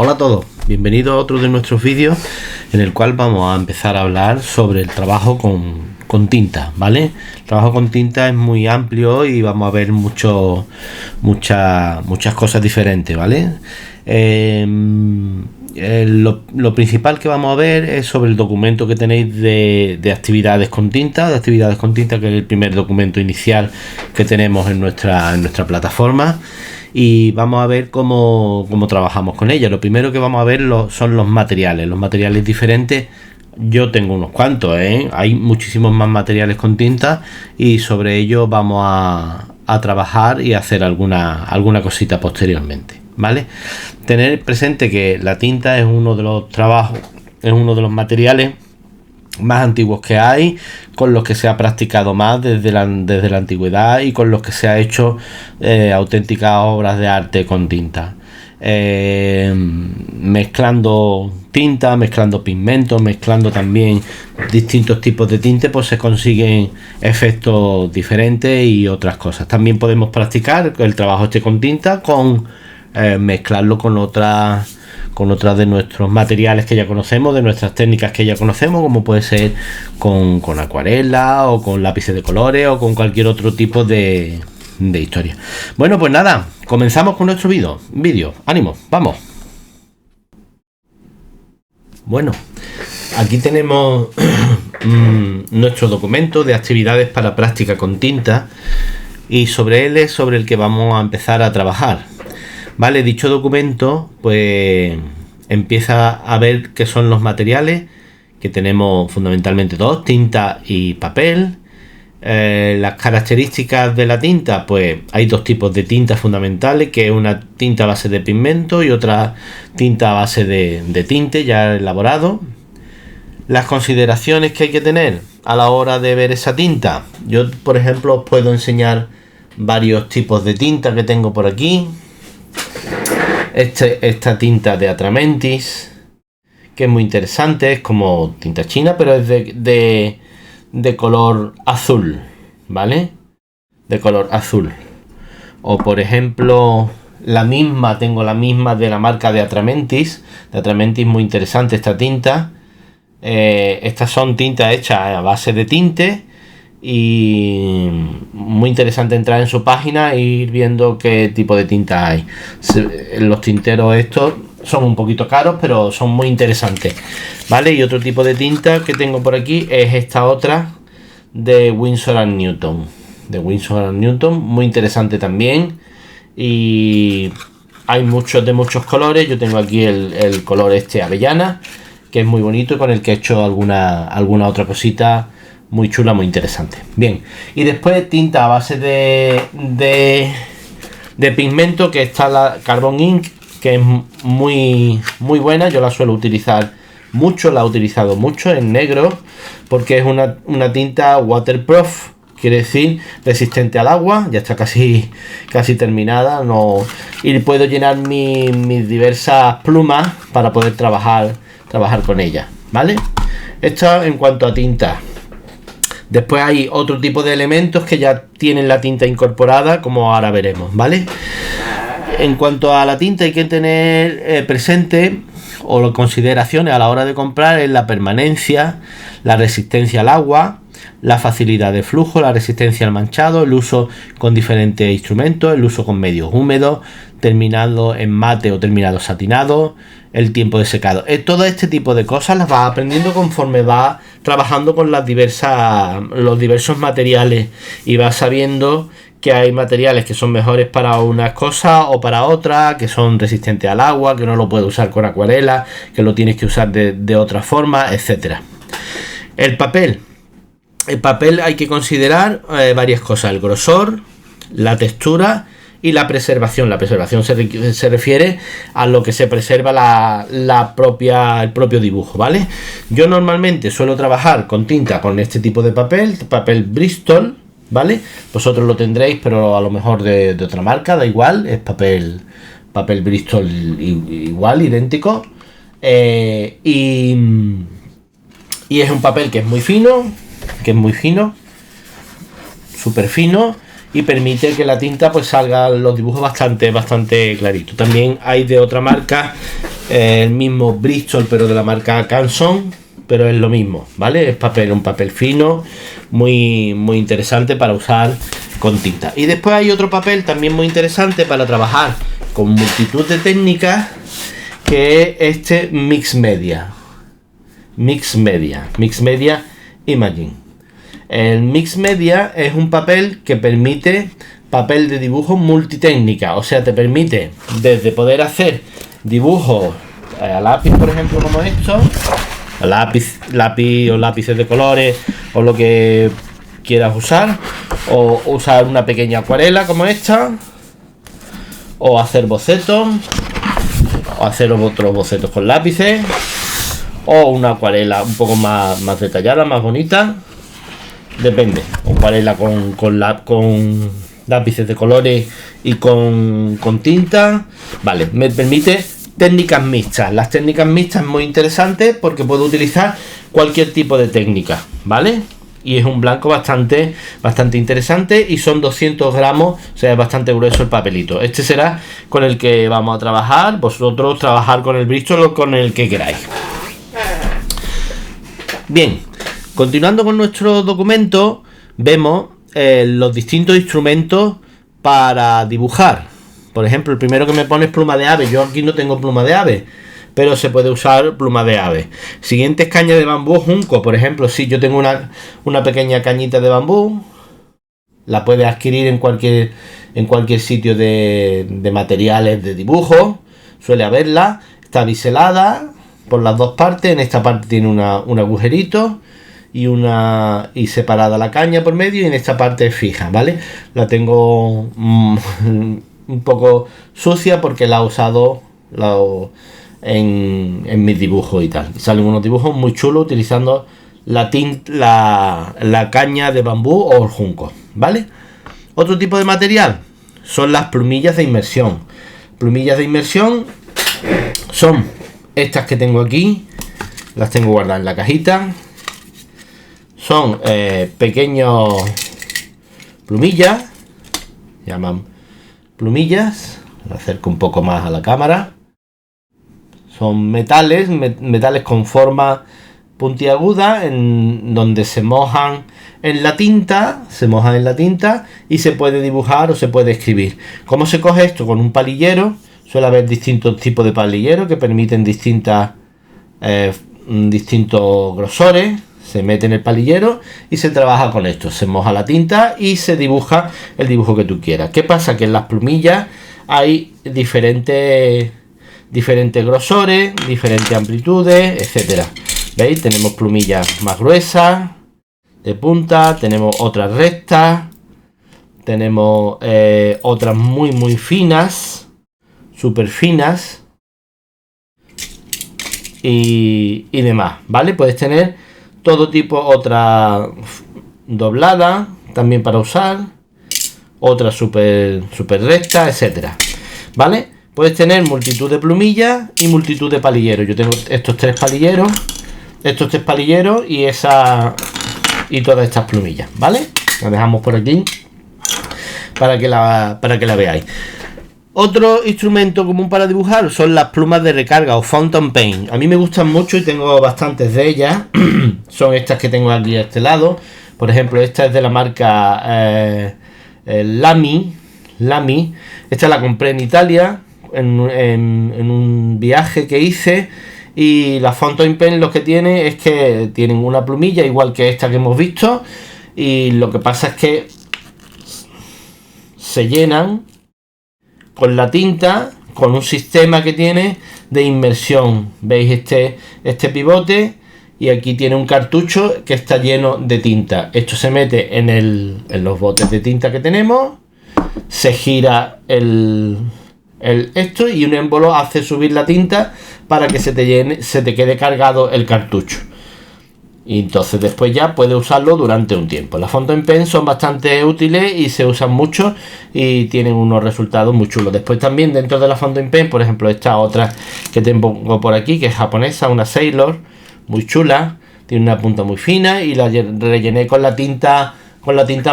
Hola a todos, bienvenidos a otro de nuestros vídeos en el cual vamos a empezar a hablar sobre el trabajo con tinta, ¿vale? El trabajo con tinta es muy amplio y vamos a ver muchas cosas diferentes, ¿vale? Lo principal que vamos a ver es sobre el documento que tenéis de actividades con tinta, que es el primer documento inicial que tenemos en nuestra plataforma. Y vamos a ver cómo trabajamos con ella. Lo primero que vamos a ver son los materiales diferentes. Yo tengo unos cuantos, hay muchísimos más materiales con tinta y sobre ello vamos a trabajar y hacer alguna cosita posteriormente, ¿vale? Tener presente que la tinta es uno de los materiales más antiguos que hay, con los que se ha practicado más desde la antigüedad y con los que se ha hecho auténticas obras de arte con tinta, mezclando tinta, mezclando pigmentos, mezclando también distintos tipos de tinte, pues se consiguen efectos diferentes y otras cosas. También podemos practicar el trabajo con tinta con mezclarlo con otras de nuestros materiales que ya conocemos, de nuestras técnicas que ya conocemos, como puede ser con acuarela o con lápices de colores o con cualquier otro tipo de historia. Bueno, pues nada, comenzamos con nuestro vídeo. ¡Ánimo! ¡Vamos! Bueno, aquí tenemos nuestro documento de actividades para práctica con tinta y sobre él es sobre el que vamos a empezar a trabajar. Vale, dicho documento pues empieza a ver qué son los materiales, que tenemos fundamentalmente dos: tinta y papel. Las características de la tinta, pues hay dos tipos de tintas fundamentales, que es una tinta a base de pigmento y otra tinta a base de tinte ya elaborado. Las consideraciones que hay que tener a la hora de ver esa tinta: yo por ejemplo os puedo enseñar varios tipos de tinta que tengo por aquí. Esta tinta de Atramentis, que es muy interesante, es como tinta china, pero es de color azul, ¿vale? De color azul. O por ejemplo, tengo la misma de la marca de Atramentis. Muy interesante esta tinta. Estas son tintas hechas a base de tinte. Y muy interesante entrar en su página e ir viendo qué tipo de tinta hay. Los tinteros estos son un poquito caros, pero son muy interesantes, ¿vale? Y otro tipo de tinta que tengo por aquí es esta otra de Winsor & Newton. Muy interesante también. Y hay de muchos colores. Yo tengo aquí el color avellana, que es muy bonito y con el que he hecho alguna otra cosita muy chula, muy interesante. Bien, y después tinta a base de pigmento, que está la Carbon Ink, que es muy buena. Yo la suelo utilizar mucho, la he utilizado mucho en negro, porque es una tinta waterproof, quiere decir resistente al agua. Ya está casi terminada, y puedo llenar mis diversas plumas para poder trabajar con ella, ¿vale? Esto en cuanto a tinta. Después hay otro tipo de elementos que ya tienen la tinta incorporada, como ahora veremos, ¿vale? En cuanto a la tinta, hay que tener presente, o consideraciones a la hora de comprar, es la permanencia, la resistencia al agua, la facilidad de flujo, la resistencia al manchado, el uso con diferentes instrumentos, el uso con medios húmedos, terminado en mate o terminado satinado, el tiempo de secado. Todo este tipo de cosas las vas aprendiendo conforme vas trabajando con los diversos materiales, y vas sabiendo que hay materiales que son mejores para unas cosas o para otras, que son resistentes al agua, que no lo puedes usar con acuarela, que lo tienes que usar de otra forma, etcétera. El papel hay que considerar varias cosas: el grosor, la textura y la preservación. La preservación se refiere a lo que se preserva el propio dibujo, ¿vale? Yo normalmente suelo trabajar con tinta con este tipo de papel Bristol, ¿vale? Vosotros lo tendréis, pero a lo mejor de otra marca, da igual, es papel Bristol igual, idéntico. Y es un papel que es muy fino, súper fino, y permite que la tinta pues salga los dibujos bastante clarito. También hay de otra marca el mismo Bristol pero de la marca Canson, pero es lo mismo, ¿vale? Es papel, un papel fino, muy interesante para usar con tinta. Y después hay otro papel también muy interesante para trabajar con multitud de técnicas, que es este Mix Media Imaging. El Mix Media es un papel que permite papel de dibujo multitécnica, o sea, te permite desde poder hacer dibujos a lápiz, por ejemplo, como esto, lápiz o lápices de colores o lo que quieras usar, o usar una pequeña acuarela como esta, o hacer bocetos, o hacer otros bocetos con lápices, o una acuarela un poco más detallada, más bonita, depende, acuarela con lápices de colores y con tinta, vale, me permite técnicas mixtas. Las técnicas mixtas es muy interesante porque puedo utilizar cualquier tipo de técnica, ¿vale? Y es un blanco bastante interesante y son 200 gramos, o sea, es bastante grueso el papelito. Este será con el que vamos a trabajar, vosotros trabajar con el Bristol o con el que queráis. Bien, continuando con nuestro documento, vemos los distintos instrumentos para dibujar. Por ejemplo, el primero que me pone es pluma de ave. Yo aquí no tengo pluma de ave, pero se puede usar pluma de ave. Siguiente es caña de bambú o junco. Por ejemplo, si yo tengo una pequeña cañita de bambú, la puedes adquirir en cualquier sitio de materiales de dibujo. Suele haberla. Está biselada por las dos partes. En esta parte tiene un agujerito y separada la caña por medio, y en esta parte es fija, ¿vale? La tengo un poco sucia porque la he usado en mis dibujos y tal. Salen unos dibujos muy chulos utilizando la caña de bambú o el junco, ¿vale? Otro tipo de material son las plumillas de inmersión. Plumillas de inmersión son estas que tengo aquí, las tengo guardadas en la cajita. Son pequeños plumillas, llaman plumillas. Lo acerco un poco más a la cámara. Son metales con forma puntiaguda, en donde se mojan en la tinta, y se puede dibujar o se puede escribir. ¿Cómo se coge esto? Con un palillero. Suele haber distintos tipos de palilleros que permiten distintos grosores. Se mete en el palillero y se trabaja con esto. Se moja la tinta y se dibuja el dibujo que tú quieras. ¿Qué pasa? Que en las plumillas hay diferentes grosores, diferentes amplitudes, etcétera. ¿Veis? Tenemos plumillas más gruesas, de punta, tenemos otras rectas, tenemos otras muy finas, súper finas y demás, ¿vale? Puedes tener todo tipo, otra doblada también para usar, otra súper recta, etcétera, ¿vale? Puedes tener multitud de plumillas y multitud de palilleros. Yo tengo estos tres palilleros y todas estas plumillas, ¿vale? Las dejamos por aquí para que la veáis. Otro instrumento común para dibujar son las plumas de recarga o fountain pen. A mí me gustan mucho y tengo bastantes de ellas. Son estas que tengo aquí a este lado. Por ejemplo, esta es de la marca Lamy. Esta la compré en Italia en un viaje que hice. Y la fountain pen lo que tiene es que tienen una plumilla igual que esta que hemos visto. Y lo que pasa es que se llenan con la tinta, con un sistema que tiene de inmersión. Veis este pivote, y aquí tiene un cartucho que está lleno de tinta. Esto se mete en los botes de tinta que tenemos, se gira esto y un émbolo hace subir la tinta para que se te quede cargado el cartucho. Y entonces después ya puedes usarlo durante un tiempo. Las fountain pen son bastante útiles y se usan mucho y tienen unos resultados muy chulos. Después también dentro de la fountain pen, por ejemplo, esta otra que tengo por aquí, que es japonesa, una Sailor, muy chula, tiene una punta muy fina, y la rellené con la tinta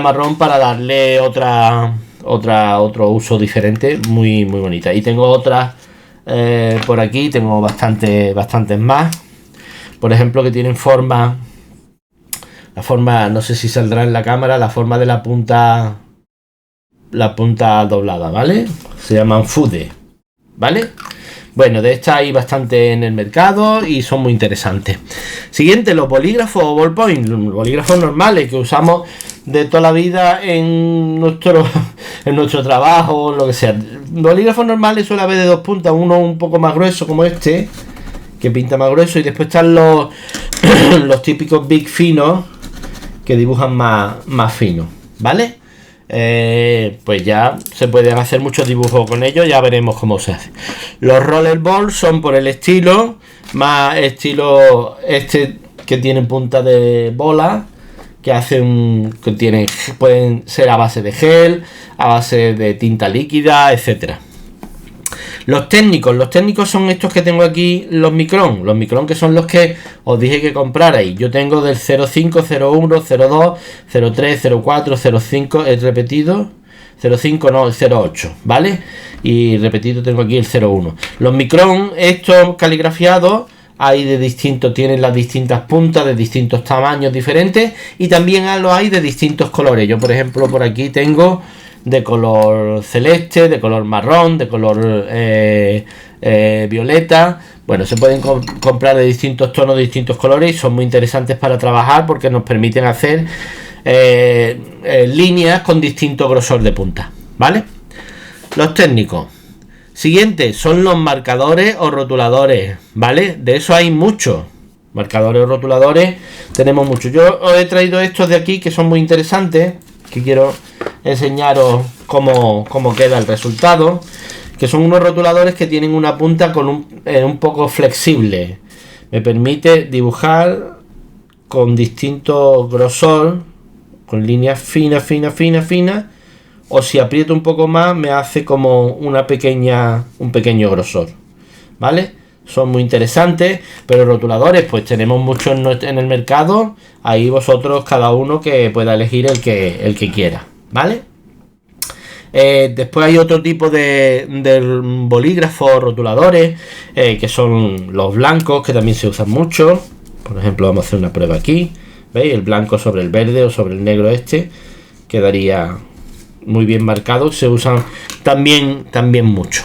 marrón para darle otro uso diferente, muy bonita. Y tengo otras Por aquí tengo bastantes más. Por ejemplo, que tienen forma. La forma, no sé si saldrá en la cámara, la forma de la punta. La punta doblada, ¿vale? Se llaman Fude, ¿vale? Bueno, de estas hay bastante en el mercado y son muy interesantes. Siguiente, los bolígrafos o ballpoint, los bolígrafos normales que usamos de toda la vida en nuestro trabajo, lo que sea. Bolígrafos normales suele haber de dos puntas, uno un poco más grueso como este, que pinta más grueso, y después están los típicos big finos que dibujan más finos, ¿vale? Pues ya se pueden hacer muchos dibujos con ellos, ya veremos cómo se hace. Los rollerball son por el estilo, más estilo este que tienen punta de bola, pueden ser a base de gel, a base de tinta líquida, etcétera. Los técnicos son estos que tengo aquí, los micrón, que son los que os dije que comprarais. Yo tengo del 05, 01, 02, 03, 04, 05, he repetido, 05 no, el 08, ¿vale? Y repetido tengo aquí el 01. Los micrón, estos caligrafiados, hay de distintos, tienen las distintas puntas de distintos tamaños diferentes, y también los hay de distintos colores. Yo, por ejemplo, por aquí tengo de color celeste, de color marrón, de color violeta. Bueno, se pueden comprar de distintos tonos, de distintos colores, y son muy interesantes para trabajar porque nos permiten hacer líneas con distinto grosor de punta, ¿vale? Los técnicos. Siguiente, son los marcadores o rotuladores, ¿vale? De eso hay muchos. Marcadores o rotuladores tenemos muchos. Yo os he traído estos de aquí que son muy interesantes, que quiero enseñaros cómo queda el resultado, que son unos rotuladores que tienen una punta con un poco flexible. Me permite dibujar con distinto grosor, con líneas finas, o si aprieto un poco más me hace como un pequeño grosor, ¿vale? Son muy interesantes, pero rotuladores pues tenemos muchos en el mercado. Ahí vosotros, cada uno que pueda elegir el que quiera, ¿vale? Después hay otro tipo de bolígrafos, rotuladores, que son los blancos, que también se usan mucho. Por ejemplo, vamos a hacer una prueba aquí. ¿Veis? El blanco sobre el verde o sobre el negro quedaría muy bien marcado. Se usan también mucho.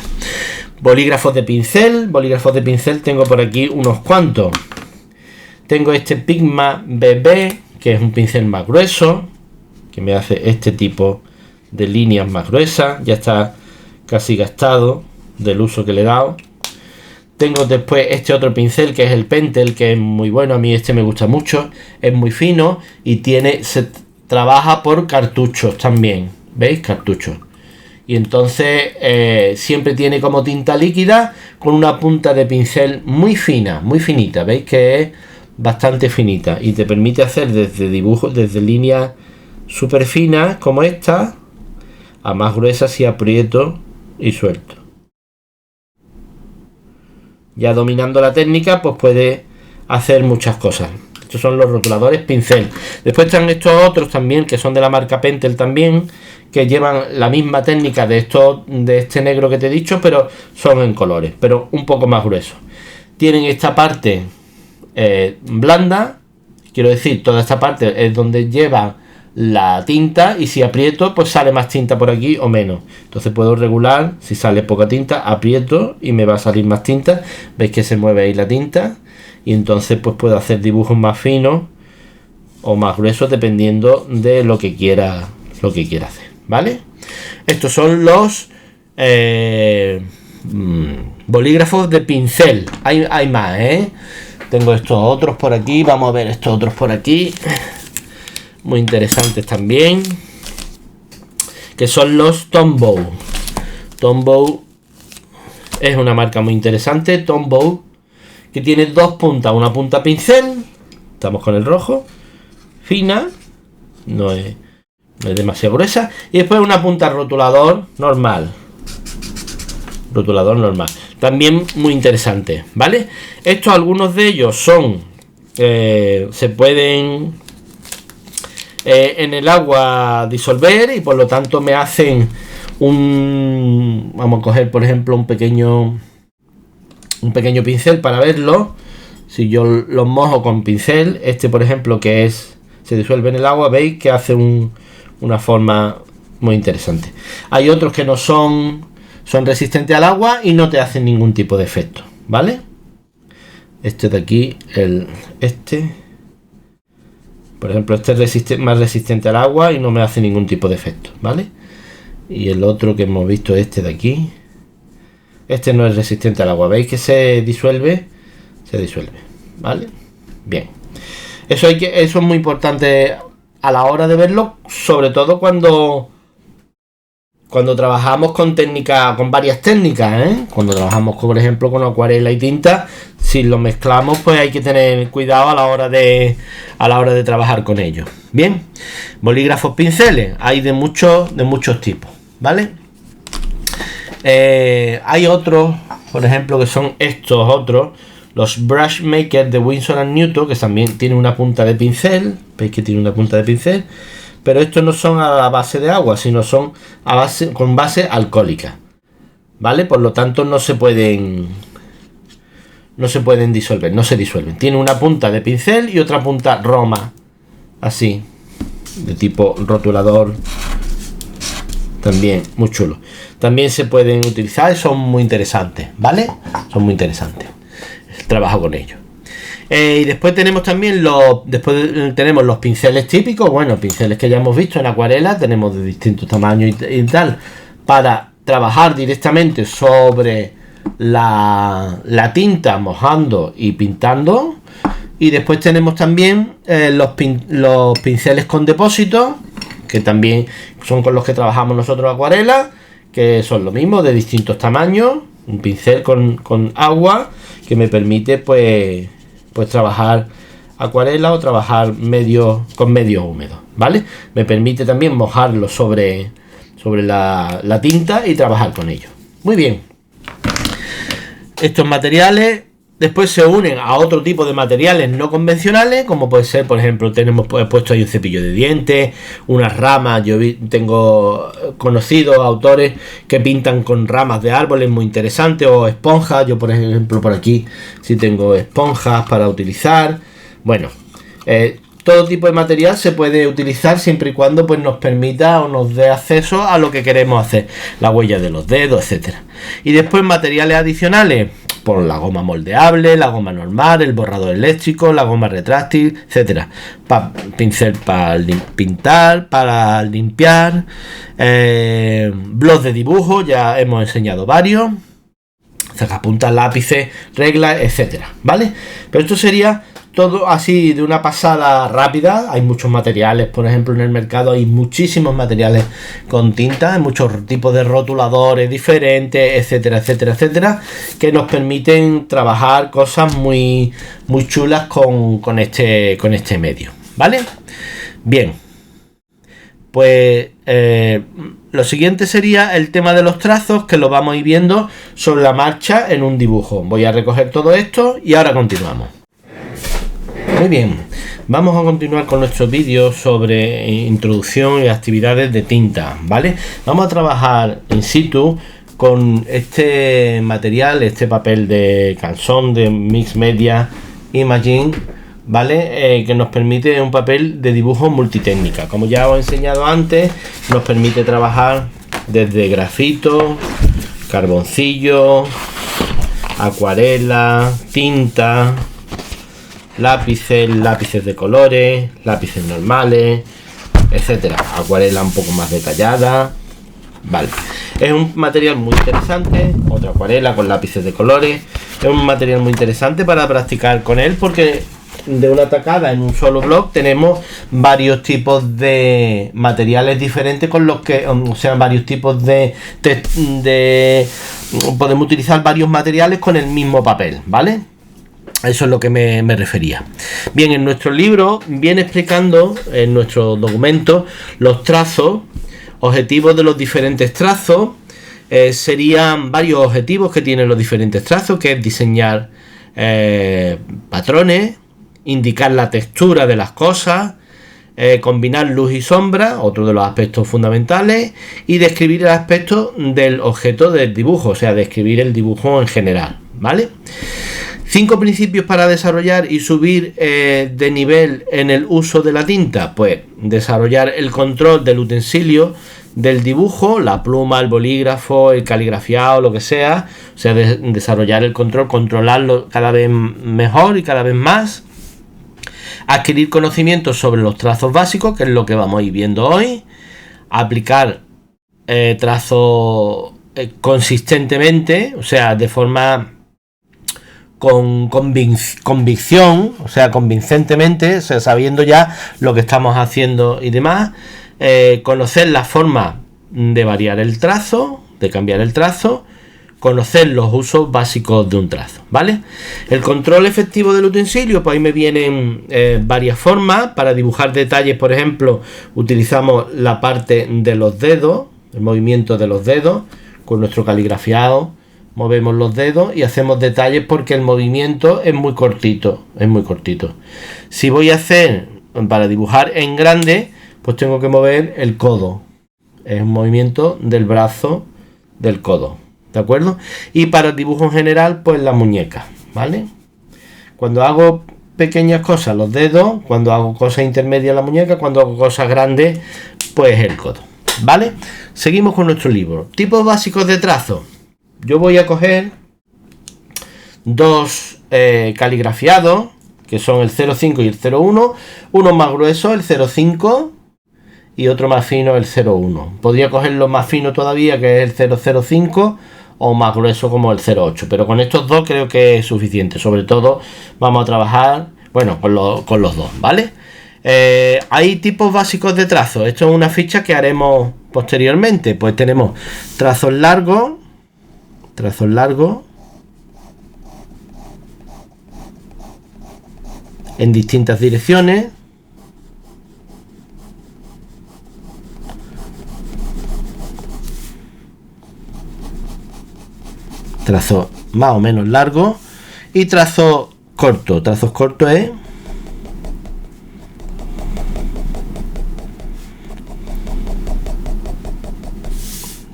Bolígrafos de pincel tengo por aquí unos cuantos. Tengo este Pigma BB, que es un pincel más grueso, que me hace este tipo de líneas más gruesas. Ya está casi gastado del uso que le he dado. Tengo después este otro pincel que es el Pentel, que es muy bueno, a mí me gusta mucho, es muy fino y se trabaja por cartuchos también, ¿veis? Cartuchos. Y entonces siempre tiene como tinta líquida con una punta de pincel muy fina, muy finita, ¿veis? Que es bastante finita y te permite hacer desde dibujos, desde líneas súper finas como esta, a más gruesas si aprieto y suelto. Ya dominando la técnica, pues puede hacer muchas cosas. Estos son los rotuladores pincel. Después están estos otros también, que son de la marca Pentel también, que llevan la misma técnica de este negro que te he dicho, pero son en colores, pero un poco más gruesos. Tienen esta parte blanda, quiero decir, toda esta parte es donde lleva la tinta, y si aprieto pues sale más tinta por aquí o menos. Entonces puedo regular, si sale poca tinta aprieto y me va a salir más tinta. Veis que se mueve ahí la tinta, y entonces pues puedo hacer dibujos más finos o más gruesos dependiendo de lo que quiera hacer, ¿vale? Estos son los bolígrafos de pincel. Hay más, tengo estos otros por aquí, vamos a ver estos otros por aquí, muy interesantes también, que son los Tombow. Tombow es una marca muy interesante, Tombow, que tiene dos puntas, una punta pincel, estamos con el rojo, fina, no es demasiado gruesa, y después una punta rotulador normal, también muy interesante, ¿vale? Estos, algunos de ellos son se pueden en el agua disolver, y por lo tanto me hacen vamos a coger por ejemplo un pequeño un pequeño pincel para verlo. Si yo los mojo con pincel, este por ejemplo que se disuelve en el agua, veis que hace una forma muy interesante. Hay otros que no son resistentes al agua y no te hacen ningún tipo de efecto, ¿vale? Este de aquí, por ejemplo, este es más resistente al agua y no me hace ningún tipo de efecto, ¿vale? Y el otro que hemos visto, este de aquí, este no es resistente al agua, veis que se disuelve, ¿vale? Bien, eso es muy importante a la hora de verlo, sobre todo cuando trabajamos con varias técnicas, ¿eh? Cuando trabajamos, por ejemplo, con acuarela y tinta, si lo mezclamos, pues hay que tener cuidado a la hora de trabajar con ellos. Bien, bolígrafos, pinceles, hay de muchos tipos, ¿vale? Hay otros, por ejemplo, que son estos otros, los Brush Maker de Winsor & Newton, que también tienen una punta de pincel, veis que tiene una punta de pincel, pero estos no son a base de agua, sino son con base alcohólica, ¿vale? Por lo tanto no se pueden disolver, no se disuelven. Tiene una punta de pincel y otra punta roma, así, de tipo rotulador, también muy chulo. También se pueden utilizar y son muy interesantes, ¿vale? Son muy interesantes el trabajo con ellos. Y después tenemos también tenemos los pinceles típicos, bueno, pinceles que ya hemos visto en acuarela, tenemos de distintos tamaños y tal, para trabajar directamente sobre la tinta, mojando y pintando. Y después tenemos también los pinceles con depósito, que también son con los que trabajamos nosotros acuarela, que son lo mismo, de distintos tamaños, un pincel con agua que me permite pues trabajar acuarela o trabajar con medio húmedo, ¿vale? Me permite también mojarlo sobre la tinta y trabajar con ello. Muy bien. Estos materiales después se unen a otro tipo de materiales no convencionales, como puede ser, por ejemplo, tenemos puesto ahí un cepillo de dientes, unas ramas. Yo tengo conocidos autores que pintan con ramas de árboles muy interesantes, o esponjas. Yo, por ejemplo, por aquí sí tengo esponjas para utilizar. Bueno, todo tipo de material se puede utilizar siempre y cuando pues nos permita o nos dé acceso a lo que queremos hacer, la huella de los dedos, etcétera. Y después materiales adicionales, por la goma moldeable, la goma normal, el borrador eléctrico, la goma retráctil, etcétera. Pincel para pintar, para limpiar, blocs de dibujo, ya hemos enseñado varios, sacapuntas, lápices, reglas, etcétera, ¿vale? Pero esto sería todo así de una pasada rápida. Hay muchos materiales, por ejemplo, en el mercado hay muchísimos materiales con tinta, hay muchos tipos de rotuladores diferentes, etcétera, etcétera, etcétera, que nos permiten trabajar cosas muy, muy chulas con este medio, ¿vale? Bien, pues lo siguiente sería el tema de los trazos, que lo vamos a ir viendo sobre la marcha en un dibujo. Voy a recoger todo esto y ahora continuamos. Muy bien, vamos a continuar con nuestro vídeo sobre introducción y actividades de tinta, ¿vale? Vamos a trabajar in situ con este material, este papel de calzón de Mix Media Imaging, ¿vale? Que nos permite un papel de dibujo multitécnica. Como ya os he enseñado antes, nos permite trabajar desde grafito, carboncillo, acuarela, tinta, lápices de colores, lápices normales, etcétera, acuarela un poco más detallada, vale. Es un material muy interesante, otra acuarela con lápices de colores. Es un material muy interesante para practicar con él, porque de una tacada en un solo bloc tenemos varios tipos de materiales diferentes con los que, o sea, varios tipos de podemos utilizar varios materiales con el mismo papel, ¿vale? Eso es lo que me refería. Bien, en nuestro libro viene explicando, en nuestro documento, los trazos, objetivos de los diferentes trazos. Serían varios objetivos que tienen los diferentes trazos, que es diseñar patrones, indicar la textura de las cosas, combinar luz y sombra, otro de los aspectos fundamentales, y describir el aspecto del objeto del dibujo, o sea, describir el dibujo en general, ¿vale? 5 principios para desarrollar y subir de nivel en el uso de la tinta. Pues desarrollar el control del utensilio, del dibujo, la pluma, el bolígrafo, el caligrafiado, lo que sea. O sea, desarrollar el control, controlarlo cada vez mejor y cada vez más. Adquirir conocimientos sobre los trazos básicos, que es lo que vamos a ir viendo hoy. Aplicar trazos consistentemente, o sea, de forma con convicción, o sea, convincentemente, o sea, sabiendo ya lo que estamos haciendo y demás. Conocer la forma de variar el trazo, de cambiar el trazo, conocer los usos básicos de un trazo, ¿vale? El control efectivo del utensilio, pues ahí me vienen varias formas. Para dibujar detalles, por ejemplo, utilizamos la parte de los dedos, el movimiento de los dedos, con nuestro caligrafiado movemos los dedos y hacemos detalles porque el movimiento es muy cortito, Si voy a hacer, para dibujar en grande, pues tengo que mover el codo, es un movimiento del brazo del codo, ¿de acuerdo? Y para el dibujo en general, pues la muñeca, ¿vale? Cuando hago pequeñas cosas, los dedos; cuando hago cosas intermedias, la muñeca; cuando hago cosas grandes, pues el codo, ¿vale? Seguimos con nuestro libro. Tipos básicos de trazo. Yo voy a coger dos caligrafiados, que son el 0,5 y el 0,1, uno más grueso, el 0,5, y otro más fino, el 0,1. Podría cogerlo más fino todavía, que es el 0,05, o más grueso como el 0,8, pero con estos dos creo que es suficiente. Sobre todo vamos a trabajar, bueno, con los dos, ¿vale? Hay tipos básicos de trazo. Esto es una ficha que haremos posteriormente. Pues tenemos trazos largos, en distintas direcciones, trazo más o menos largo, y trazo corto. Trazos cortos es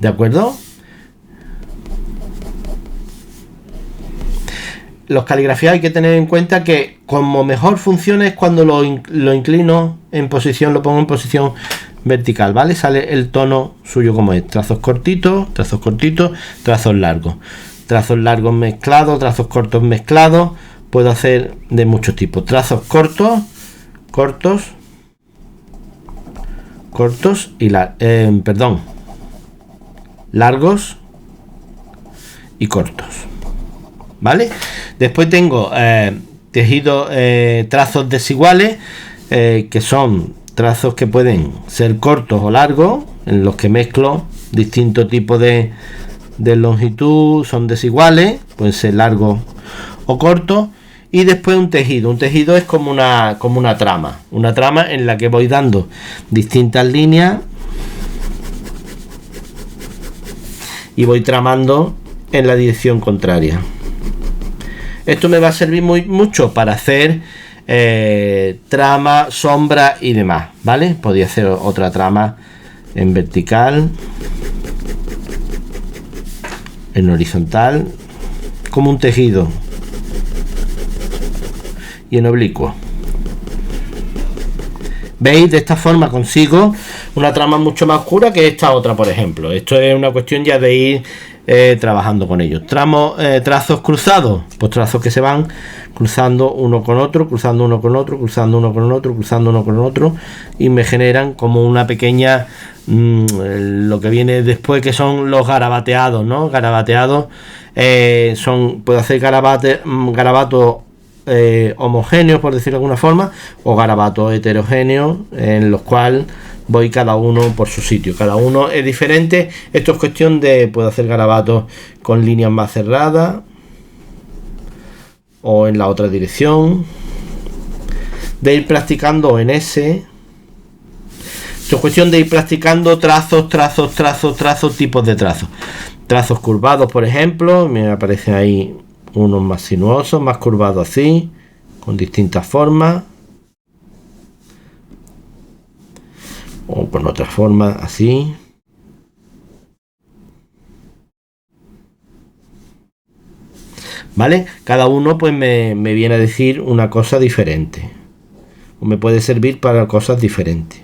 ¿de acuerdo? Los caligrafiados hay que tener en cuenta que como mejor funciona es cuando lo inclino en posición, lo pongo en posición vertical, ¿vale? Sale el tono suyo como es. Trazos cortitos, trazos largos mezclados, trazos cortos mezclados. Puedo hacer de muchos tipos. Trazos cortos y largos y cortos, ¿vale? Después tengo trazos desiguales, que son trazos que pueden ser cortos o largos, en los que mezclo distintos tipos de longitud, son desiguales, pueden ser largos o cortos. Y después un tejido es como una trama en la que voy dando distintas líneas y voy tramando en la dirección contraria. Esto me va a servir mucho para hacer trama, sombra y demás, ¿vale? Podría hacer otra trama en vertical, en horizontal, como un tejido, y en oblicuo. ¿Veis? De esta forma consigo una trama mucho más oscura que esta otra, por ejemplo. Esto es una cuestión ya de ir trabajando con ellos. Trazos cruzados, pues trazos que se van cruzando uno con otro, cruzando uno con otro, y me generan como una pequeña lo que viene después, que son los garabateados, ¿no? Garabateados puedo hacer garabatos homogéneos, por decirlo de alguna forma, o garabatos heterogéneos, en los cuales voy cada uno por su sitio. Cada uno es diferente. Esto es cuestión de, puedo hacer garabatos con líneas más cerradas o en la otra dirección, de ir practicando en ese. Esto es cuestión de ir practicando trazos, tipos de trazos. Trazos curvados, por ejemplo, me aparecen ahí unos más sinuosos, más curvados así, con distintas formas, o con otras formas así. ¿vale? Cada uno pues me viene a decir una cosa diferente. O me puede servir para cosas diferentes.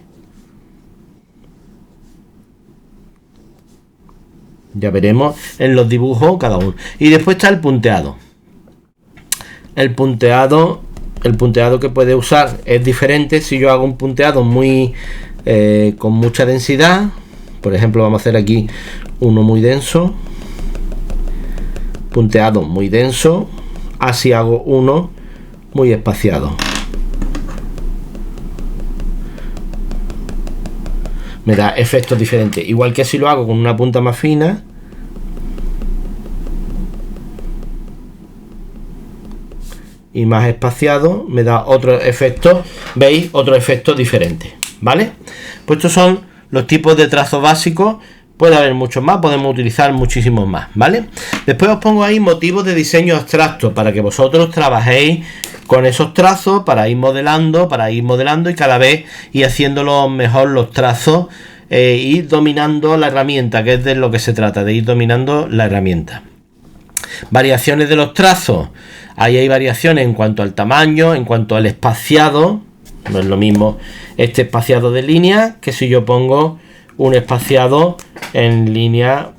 Ya veremos en los dibujos cada uno. Y después está el punteado. El punteado que puede usar es diferente. Si yo hago un punteado muy con mucha densidad, por ejemplo, vamos a hacer aquí uno muy denso, punteado muy denso, así hago uno muy espaciado. Me da efectos diferentes, igual que si lo hago con una punta más fina, y más espaciado, me da otro efecto, veis, otro efecto diferente, ¿vale? Pues estos son los tipos de trazos básicos. Puede haber muchos más, podemos utilizar muchísimos más, ¿vale? Después os pongo ahí motivos de diseño abstracto para que vosotros trabajéis con esos trazos, para ir modelando y cada vez ir haciéndolo mejor los trazos, ir dominando la herramienta, que es de lo que se trata, de ir dominando la herramienta. Variaciones de los trazos. Ahí hay variaciones en cuanto al tamaño, en cuanto al espaciado. No es lo mismo este espaciado de línea que si yo pongo un espaciado en línea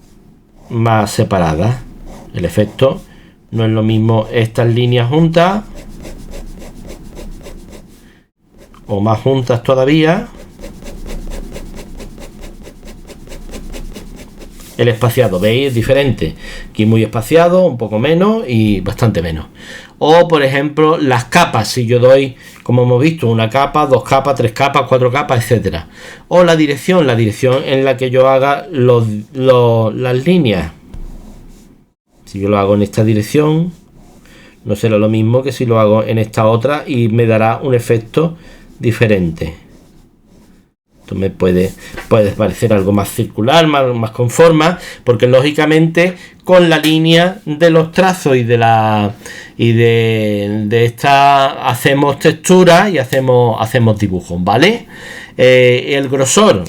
más separada. El efecto no es lo mismo estas líneas juntas o más juntas todavía. El espaciado, ¿veis? Es diferente. Aquí muy espaciado, un poco menos y bastante menos. O, por ejemplo, las capas. Si yo doy, como hemos visto, una capa, dos capas, tres capas, cuatro capas, etcétera. O la dirección en la que yo haga las líneas. Si yo lo hago en esta dirección, no será lo mismo que si lo hago en esta otra y me dará un efecto diferente. Esto me puede parecer algo más circular, más con forma, porque lógicamente con la línea de los trazos y de esta hacemos textura y hacemos dibujos, ¿vale? El grosor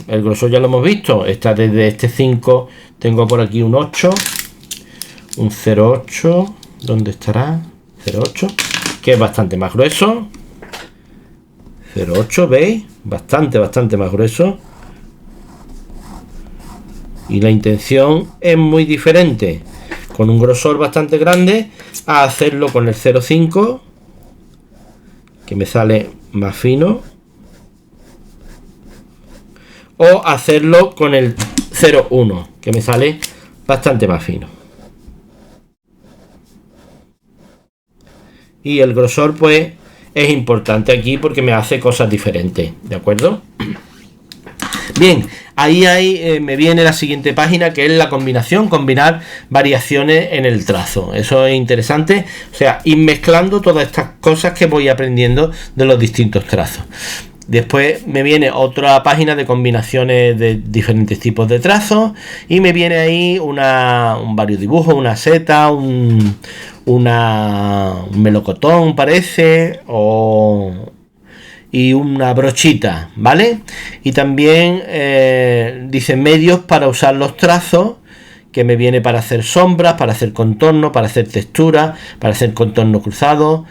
ya lo hemos visto, está desde este 5, tengo por aquí un 8, un 0,8, ¿dónde estará? 0,8, que es bastante más grueso. 0,8, ¿veis? Bastante más grueso. Y la intención es muy diferente con un grosor bastante grande a hacerlo con el 0,5, que me sale más fino, o hacerlo con el 0,1, que me sale bastante más fino. Y el grosor pues es importante aquí porque me hace cosas diferentes, ¿de acuerdo? Bien, ahí me viene la siguiente página, que es la combinación, combinar variaciones en el trazo. Eso es interesante, o sea, ir mezclando todas estas cosas que voy aprendiendo de los distintos trazos. Después me viene otra página de combinaciones de diferentes tipos de trazos y me viene ahí varios dibujos, una seta, un melocotón parece, y una brochita, ¿vale? Y también dice medios para usar los trazos, que me viene para hacer sombras, para hacer contornos, para hacer texturas, para hacer contorno cruzado,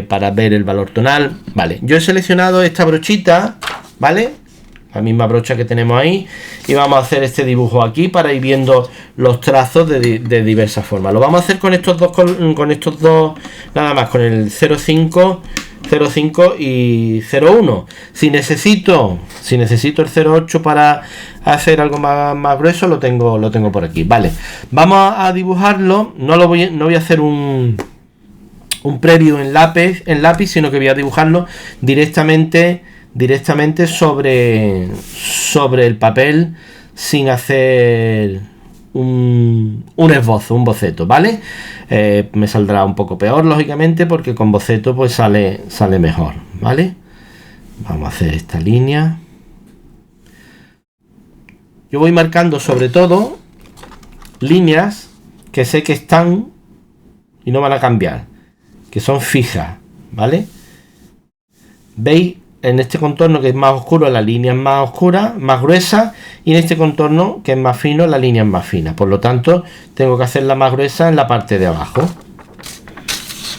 para ver el valor tonal, ¿vale? Yo he seleccionado esta brochita, ¿vale? La misma brocha que tenemos ahí, y vamos a hacer este dibujo aquí para ir viendo los trazos de diversas formas. Lo vamos a hacer con estos dos, nada más, con el 0,5 y 0,1. Si necesito el 0,8 para hacer algo más grueso, lo tengo por aquí, vale. Vamos a dibujarlo. No voy a hacer un preview en lápiz, sino que voy a dibujarlo directamente sobre el papel, sin hacer un esbozo, un boceto, ¿vale? Me saldrá un poco peor, lógicamente, porque con boceto pues sale mejor, ¿vale? Vamos a hacer esta línea. Yo voy marcando sobre todo líneas que sé que están y no van a cambiar, que son fijas, ¿vale? ¿Veis? En este contorno que es más oscuro, la línea es más oscura, más gruesa, y en este contorno que es más fino, la línea es más fina. Por lo tanto, tengo que hacerla más gruesa en la parte de abajo.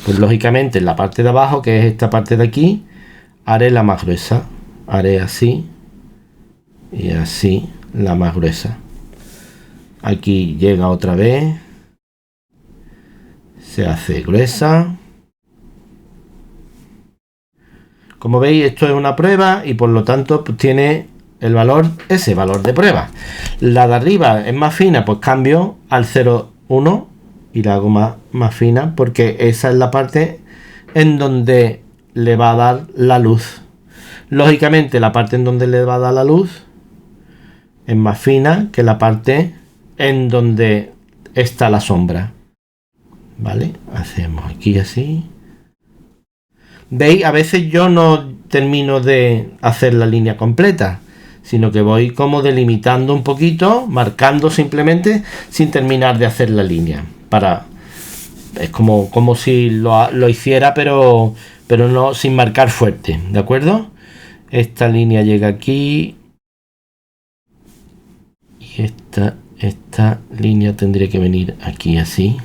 Pues lógicamente en la parte de abajo, que es esta parte de aquí, haré la más gruesa. Haré así y así la más gruesa. Aquí llega otra vez. Se hace gruesa. Como veis, esto es una prueba y por lo tanto pues, tiene el valor, ese valor de prueba. La de arriba es más fina, pues cambio al 0,1 y la hago más fina porque esa es la parte en donde le va a dar la luz. Lógicamente la parte en donde le va a dar la luz es más fina que la parte en donde está la sombra. ¿Vale? Hacemos aquí así. ¿Veis? A veces yo no termino de hacer la línea completa, sino que voy como delimitando un poquito, marcando simplemente sin terminar de hacer la línea. Es como si lo hiciera, pero no sin marcar fuerte, ¿de acuerdo? Esta línea llega aquí y esta línea tendría que venir aquí así.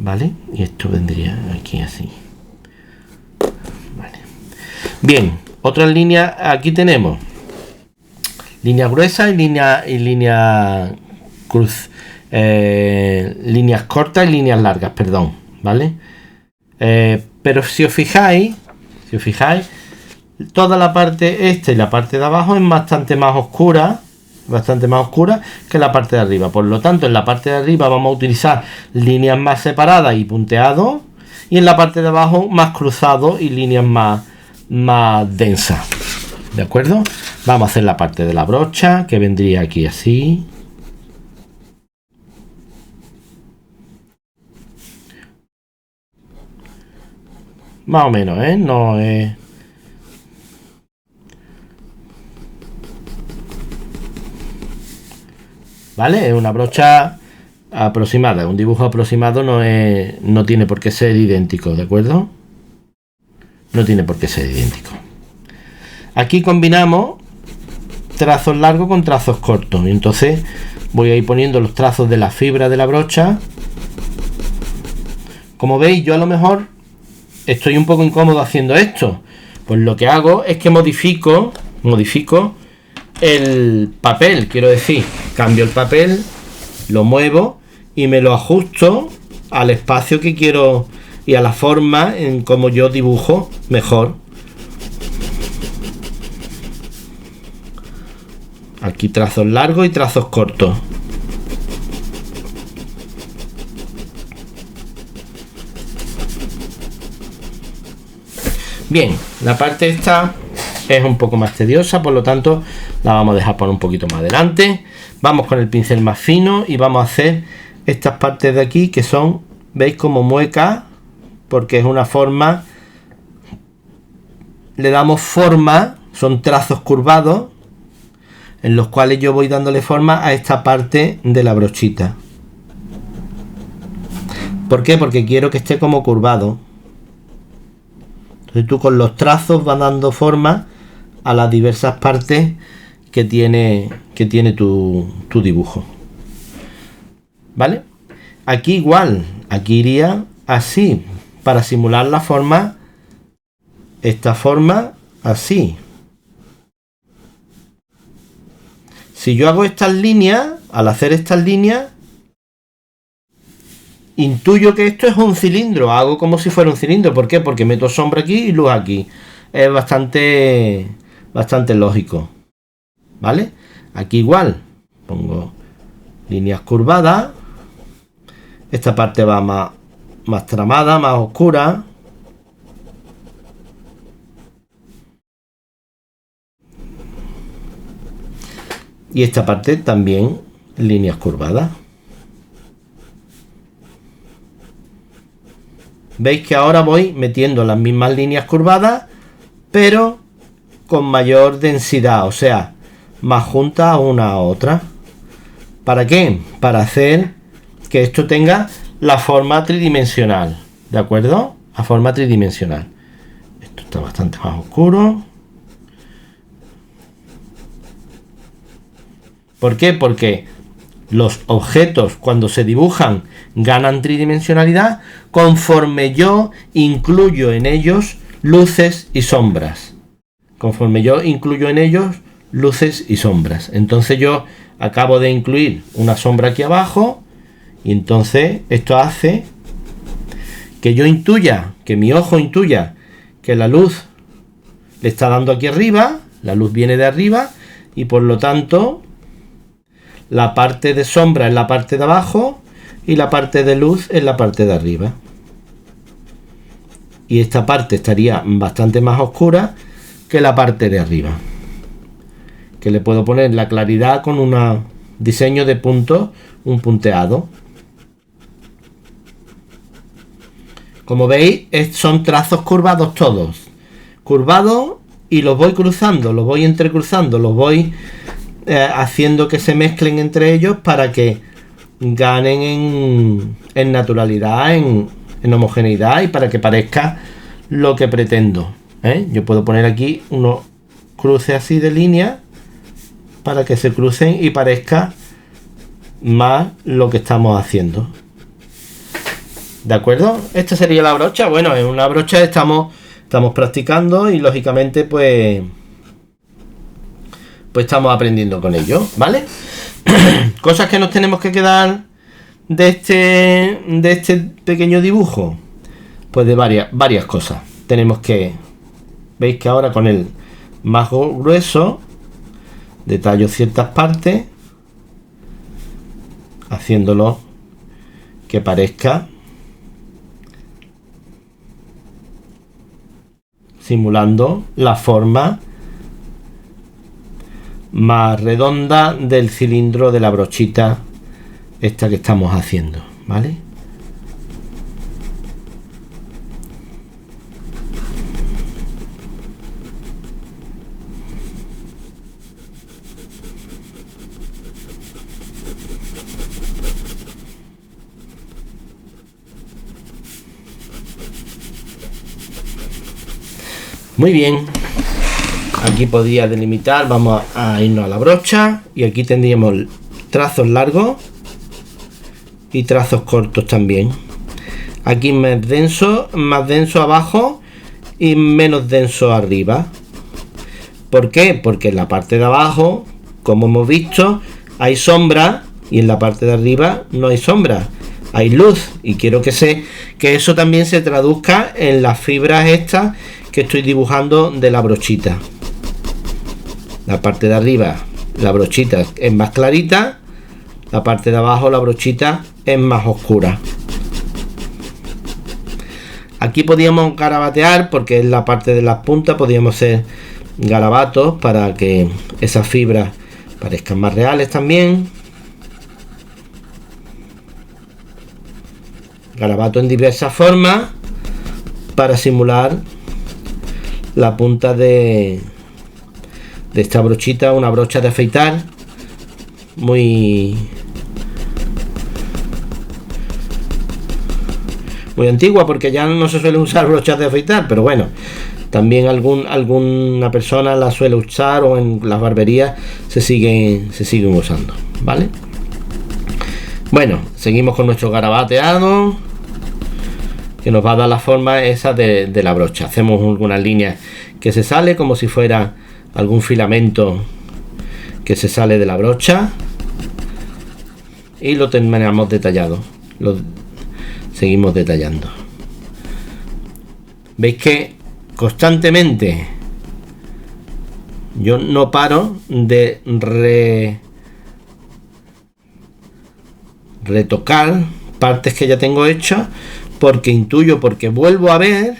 ¿Vale? Y esto vendría aquí así. Vale. Bien, otras líneas. Aquí tenemos línea gruesa y línea cruz. Líneas cortas y líneas largas, perdón. ¿Vale? Pero si os fijáis, toda la parte esta y la parte de abajo es bastante más oscura que la parte de arriba. Por lo tanto, en la parte de arriba vamos a utilizar líneas más separadas y punteados, y en la parte de abajo más cruzados y líneas más densas. ¿De acuerdo? Vamos a hacer la parte de la brocha, que vendría aquí así. Más o menos, ¿eh? No es... ¿Vale? Es una brocha aproximada, un dibujo aproximado no tiene por qué ser idéntico, ¿de acuerdo? No tiene por qué ser idéntico. Aquí combinamos trazos largos con trazos cortos, y entonces voy a ir poniendo los trazos de la fibra de la brocha. Como veis, yo a lo mejor estoy un poco incómodo haciendo esto, pues lo que hago es que modifico el papel, quiero decir, cambio el papel, lo muevo y me lo ajusto al espacio que quiero y a la forma en como yo dibujo mejor. Aquí trazos largos y trazos cortos. Bien, la parte esta es un poco más tediosa, por lo tanto la vamos a dejar por un poquito más adelante. Vamos con el pincel más fino y vamos a hacer estas partes de aquí que son, veis, como muecas, porque es una forma, le damos forma, son trazos curvados en los cuales yo voy dándole forma a esta parte de la brochita. ¿Por qué? Porque quiero que esté como curvado. Entonces tú con los trazos vas dando forma a las diversas partes que tiene tu dibujo. ¿Vale? Aquí igual, aquí iría así, para simular la forma, esta forma así. Si yo hago estas líneas, al hacer estas líneas, intuyo que esto es un cilindro, hago como si fuera un cilindro. ¿Por qué? Porque meto sombra aquí y luz aquí. Es bastante lógico. ¿Vale? Aquí igual, pongo líneas curvadas. Esta parte va más tramada, más oscura. Y esta parte también líneas curvadas. Veis que ahora voy metiendo las mismas líneas curvadas, pero con mayor densidad, o sea, más juntas una a otra. ¿Para qué? Para hacer que esto tenga la forma tridimensional, ¿de acuerdo? La forma tridimensional. Esto está bastante más oscuro. ¿Por qué? Porque los objetos cuando se dibujan ganan tridimensionalidad conforme yo incluyo en ellos luces y sombras. Conforme yo incluyo en ellos luces y sombras. Entonces yo acabo de incluir una sombra aquí abajo y entonces esto hace que yo intuya, que mi ojo intuya que la luz le está dando aquí arriba, la luz viene de arriba y por lo tanto la parte de sombra es la parte de abajo y la parte de luz es la parte de arriba. Y esta parte estaría bastante más oscura que la parte de arriba. Que le puedo poner la claridad con un diseño de puntos, un punteado. Como veis, son trazos curvados todos. Curvados y los voy cruzando, los voy entrecruzando, los voy haciendo que se mezclen entre ellos para que ganen en naturalidad, en homogeneidad y para que parezca lo que pretendo. Yo puedo poner aquí unos cruces así de línea para que se crucen y parezca más lo que estamos haciendo. ¿De acuerdo? Esta sería la brocha. Bueno, en una brocha estamos practicando y lógicamente pues estamos aprendiendo con ello, ¿vale? Cosas que nos tenemos que quedar de este pequeño dibujo. Pues de varias cosas. Tenemos que, veis que ahora con el más grueso detallo ciertas partes, haciéndolo que parezca, simulando la forma más redonda del cilindro de la brochita esta que estamos haciendo, ¿vale? Muy bien, aquí podría delimitar, vamos a irnos a la brocha y aquí tendríamos trazos largos y trazos cortos también. Aquí más denso abajo y menos denso arriba. ¿Por qué? Porque en la parte de abajo, como hemos visto, hay sombra y en la parte de arriba no hay sombra, hay luz y quiero que eso también se traduzca en las fibras estas que estoy dibujando de la brochita. La parte de arriba la brochita es más clarita, la parte de abajo la brochita es más oscura. Aquí podíamos garabatear porque en la parte de las puntas podíamos hacer garabatos para que esas fibras parezcan más reales también. Garabato en diversas formas para simular la punta de esta brochita, una brocha de afeitar muy antigua porque ya no se suele usar brochas de afeitar, pero bueno, también alguna persona la suele usar o en las barberías se siguen usando, ¿vale? Bueno, seguimos con nuestro garabateado que nos va a dar la forma esa de la brocha. Hacemos algunas líneas que se sale como si fuera algún filamento que se sale de la brocha y lo terminamos detallado, lo seguimos detallando. Veis que constantemente yo no paro de retocar partes que ya tengo hechas porque intuyo, porque vuelvo a ver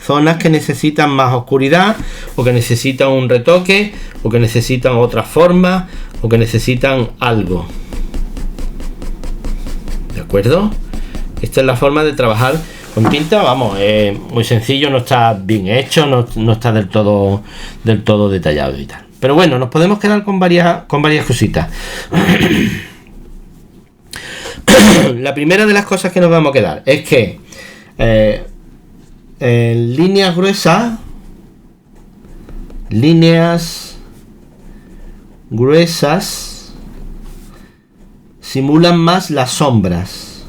zonas que necesitan más oscuridad o que necesitan un retoque o que necesitan otra forma o que necesitan algo. ¿De acuerdo? Esta es la forma de trabajar con tinta. Vamos, es muy sencillo, no está bien hecho, no está del todo detallado y tal. Pero bueno, nos podemos quedar con varias cositas. La primera de las cosas que nos vamos a quedar es que en líneas gruesas simulan más las sombras.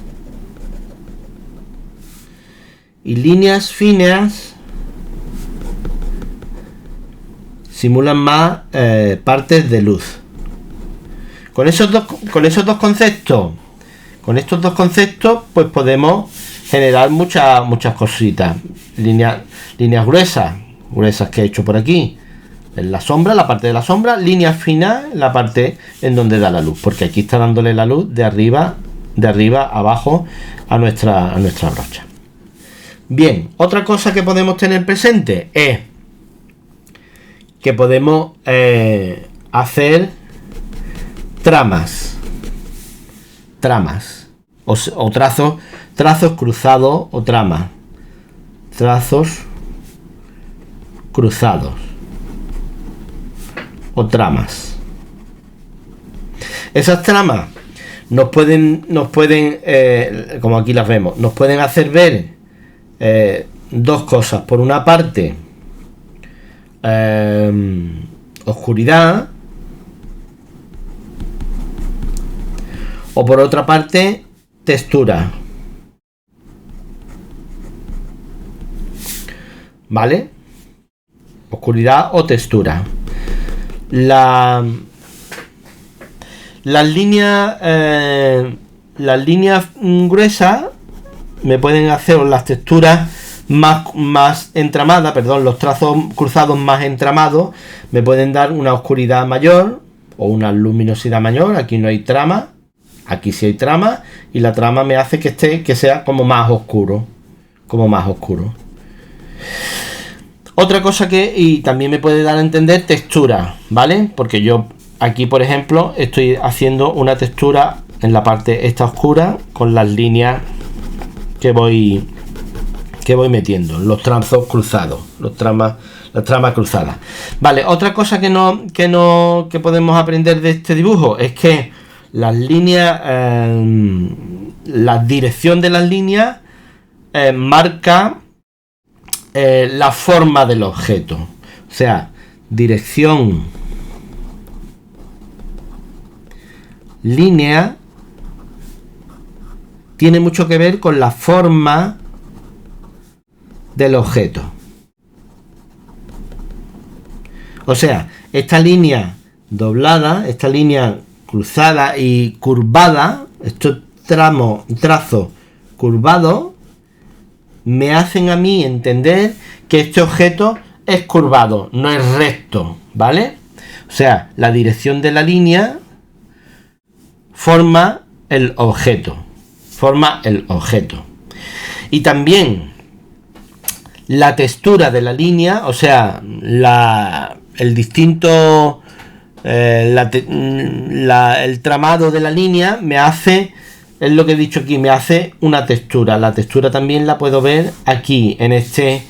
Y líneas finas simulan más partes de luz. Con estos dos conceptos, pues podemos generar muchas cositas. Líneas gruesas que he hecho por aquí, en la sombra, la parte de la sombra, líneas finas, la parte en donde da la luz, porque aquí está dándole la luz de arriba abajo a nuestra brocha. Bien, otra cosa que podemos tener presente es que podemos hacer tramas o trazos cruzados o tramas, trazos cruzados o tramas. Esas tramas nos pueden como aquí las vemos, nos pueden hacer ver dos cosas. Por una parte, oscuridad, o por otra parte, textura. ¿Vale? Oscuridad o textura. Las líneas gruesas me pueden hacer las texturas más entramadas, los trazos cruzados más entramados me pueden dar una oscuridad mayor o una luminosidad mayor. Aquí no hay trama, aquí sí hay trama, y la trama me hace que sea como más oscuro. Otra cosa y también me puede dar a entender textura, ¿vale? Porque yo aquí, por ejemplo, estoy haciendo una textura en la parte esta oscura con las líneas que voy metiendo, los trazos cruzados, las tramas cruzadas. Vale, otra cosa que podemos aprender de este dibujo es que las líneas, la dirección de las líneas marca la forma del objeto. O sea, dirección, línea, tiene mucho que ver con la forma del objeto. O sea, esta línea doblada, esta línea cruzada y curvada, estos trazos curvados, me hacen a mí entender que este objeto es curvado, no es recto, ¿vale? O sea, la dirección de la línea forma el objeto. Y también la textura de la línea, o sea, el tramado de la línea me hace, es lo que he dicho aquí, me hace una textura. La textura también la puedo ver aquí, en este,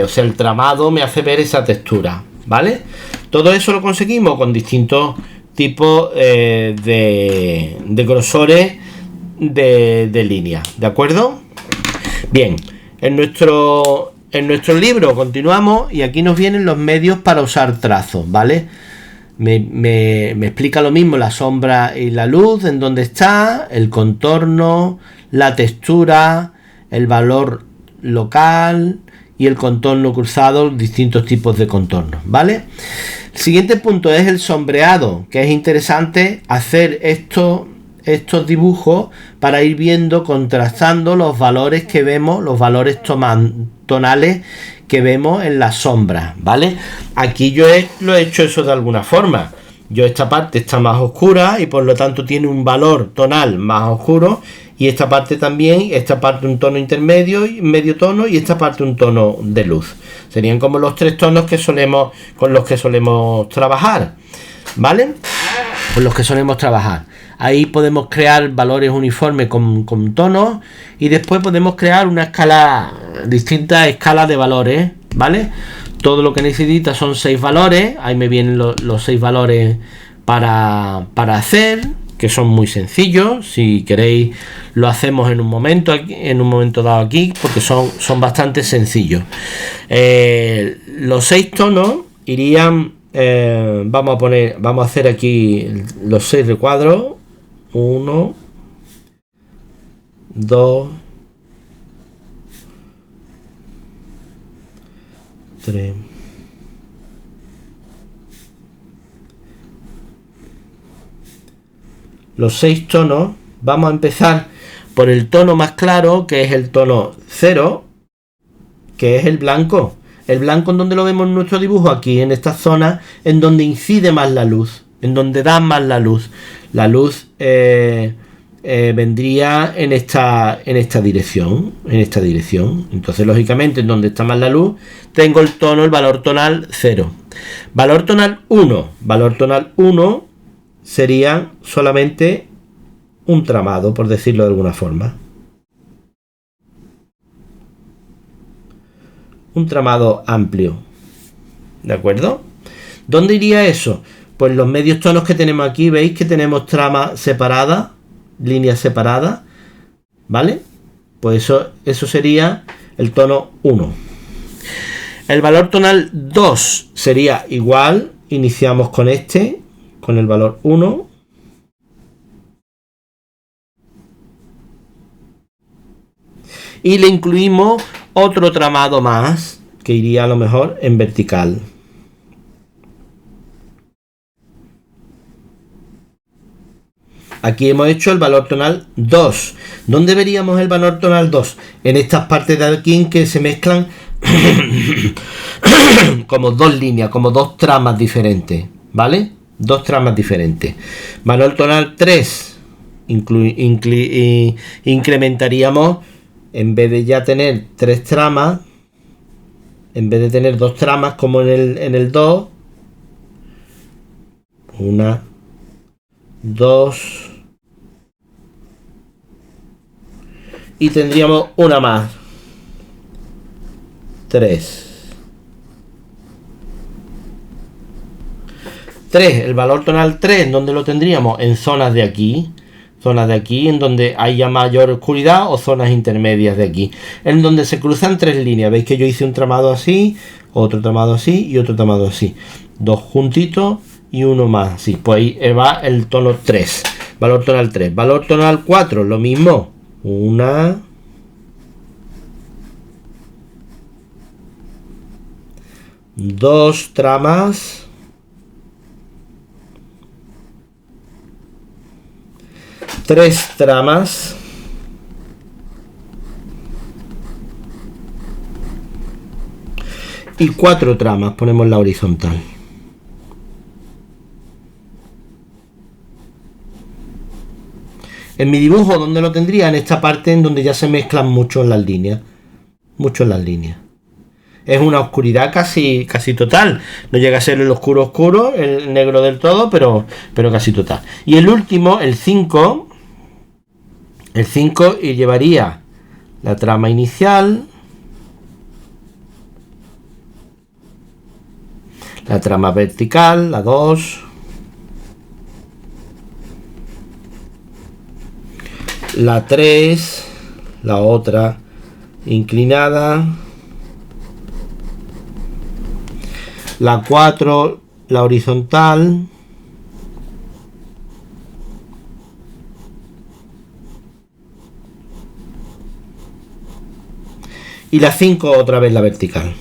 o sea, el tramado me hace ver esa textura, ¿vale? Todo eso lo conseguimos con distintos tipos de grosores de línea, ¿de acuerdo? Bien, en nuestro libro continuamos y aquí nos vienen los medios para usar trazos, ¿vale? Me explica lo mismo la sombra y la luz, en dónde está, el contorno, la textura, el valor local y el contorno cruzado, distintos tipos de contornos, ¿vale? El siguiente punto es el sombreado, que es interesante hacer estos dibujos para ir viendo, contrastando los valores que vemos, los valores tonales que vemos en la sombra, ¿vale? Aquí yo lo he hecho eso de alguna forma. Esta parte está más oscura y por lo tanto tiene un valor tonal más oscuro, y esta parte también, esta parte un tono intermedio, medio tono, y esta parte un tono de luz. Serían como los tres tonos con los que solemos trabajar, ¿vale? Con los que solemos trabajar. Ahí podemos crear valores uniformes con tonos, y después podemos crear una distintas escalas de valores, ¿vale? Todo lo que necesita son 6 valores. Ahí me vienen los 6 valores para hacer, que son muy sencillos. Si queréis lo hacemos en un momento dado aquí, porque son bastante sencillos. Los 6 tonos irían, vamos a hacer aquí los 6 recuadros, 1, 2, 3. Los 6 tonos. Vamos a empezar por el tono más claro, que es el tono 0, que es el blanco. El blanco, ¿en donde lo vemos en nuestro dibujo? Aquí, en esta zona en donde incide más la luz, en donde da más la luz. La luz vendría en esta dirección, Entonces, lógicamente, en donde está más la luz, tengo el valor tonal 0. Valor tonal 1. Valor tonal 1 sería solamente un tramado, por decirlo de alguna forma. Un tramado amplio. ¿De acuerdo? ¿Dónde iría eso? Pues los medios tonos que tenemos aquí, veis que tenemos tramas separadas, líneas separadas, ¿vale? Pues eso sería el tono 1. El valor tonal 2 sería igual, iniciamos con con el valor 1. Y le incluimos otro tramado más, que iría a lo mejor en vertical. Aquí hemos hecho el valor tonal 2. ¿Dónde veríamos el valor tonal 2? En estas partes de aquí en que se mezclan como dos líneas, como dos tramas diferentes, ¿vale? Dos tramas diferentes. Valor tonal 3. Incrementaríamos, en vez de ya tener 3 tramas, en vez de tener 2 tramas como en el 2, 1, 2, y tendríamos una más, 3. 3, el valor tonal 3, ¿dónde lo tendríamos? En zonas de aquí, en donde haya mayor oscuridad, o zonas intermedias de aquí, en donde se cruzan 3 líneas. Veis que yo hice un tramado así, otro tramado así y otro tramado así, 2 juntitos y uno más así. Pues ahí va el tono 3, valor tonal 3. Valor tonal 4, lo mismo, 1, 2 tramas, 3 tramas, y 4 tramas, ponemos la horizontal. En mi dibujo, ¿dónde lo tendría? En esta parte en donde ya se mezclan mucho las líneas. Es una oscuridad casi total. No llega a ser el oscuro, el negro del todo, pero casi total. Y el último, el 5, y llevaría la trama inicial, la trama vertical, la 2, la 3, la otra inclinada, la 4, la horizontal, y la 5 otra vez la vertical.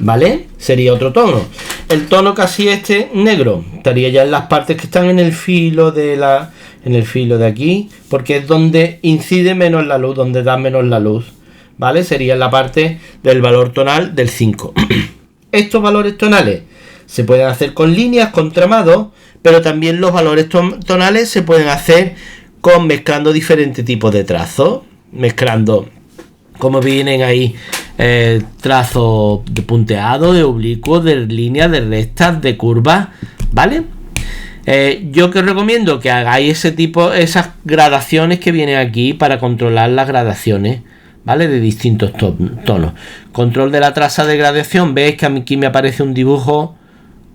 ¿Vale? Sería otro tono. El tono casi negro estaría ya en las partes que están en el filo de aquí, porque es donde incide menos la luz, donde da menos la luz, ¿vale? Sería la parte del valor tonal del 5. Estos valores tonales se pueden hacer con líneas, con tramados, pero también los valores tonales se pueden hacer mezclando diferentes tipos de trazos, mezclando, como vienen ahí, trazos de punteado, de oblicuo, de líneas, de rectas, de curvas, ¿vale? Yo que os recomiendo que hagáis esas gradaciones que vienen aquí para controlar las gradaciones, ¿vale? De distintos tonos. Control de la traza de gradación, veis que aquí me aparece un dibujo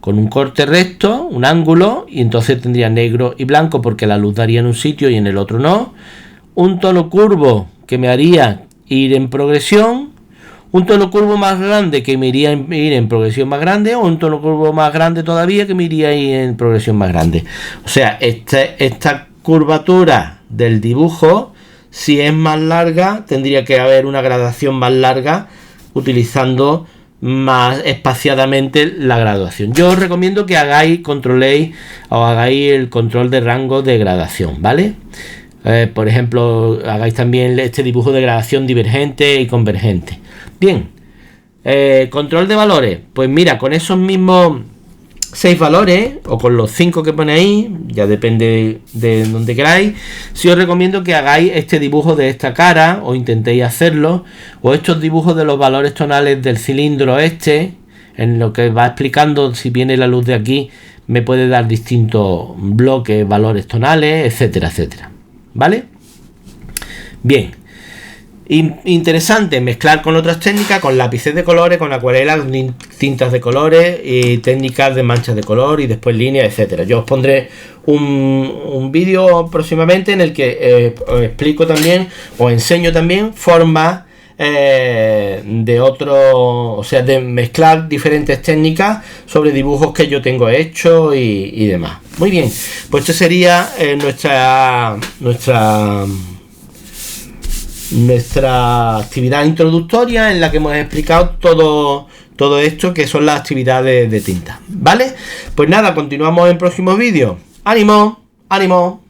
con un corte recto, un ángulo, y entonces tendría negro y blanco porque la luz daría en un sitio y en el otro no. Un tono curvo que me haría ir en progresión, un tono curvo más grande que me iría a ir en progresión más grande, o un tono curvo más grande todavía que me iría a ir en progresión más grande. O sea, esta curvatura del dibujo, si es más larga, tendría que haber una gradación más larga utilizando más espaciadamente la graduación. Yo os recomiendo que controléis o hagáis el control de rango de gradación, ¿vale? Por ejemplo, hagáis también este dibujo de gradación divergente y convergente. Bien, control de valores. Pues mira, con esos mismos 6 valores, o con los 5 que pone ahí, ya depende de donde queráis, si os recomiendo que hagáis este dibujo de esta cara, o intentéis hacerlo, o estos dibujos de los valores tonales del cilindro en lo que va explicando, si viene la luz de aquí, me puede dar distintos bloques, valores tonales, etcétera, etcétera. ¿Vale? Bien. Interesante mezclar con otras técnicas, con lápices de colores, con acuarelas, tintas de colores y técnicas de manchas de color y después líneas, etcétera. Yo os pondré un vídeo próximamente en el que os explico también, os enseño también formas de mezclar diferentes técnicas sobre dibujos que yo tengo hecho y demás. Muy bien, pues esta sería nuestra actividad introductoria, en la que hemos explicado todo esto que son las actividades de tinta, ¿vale? Pues nada, continuamos en próximos vídeos. ¡Ánimo! ¡Ánimo!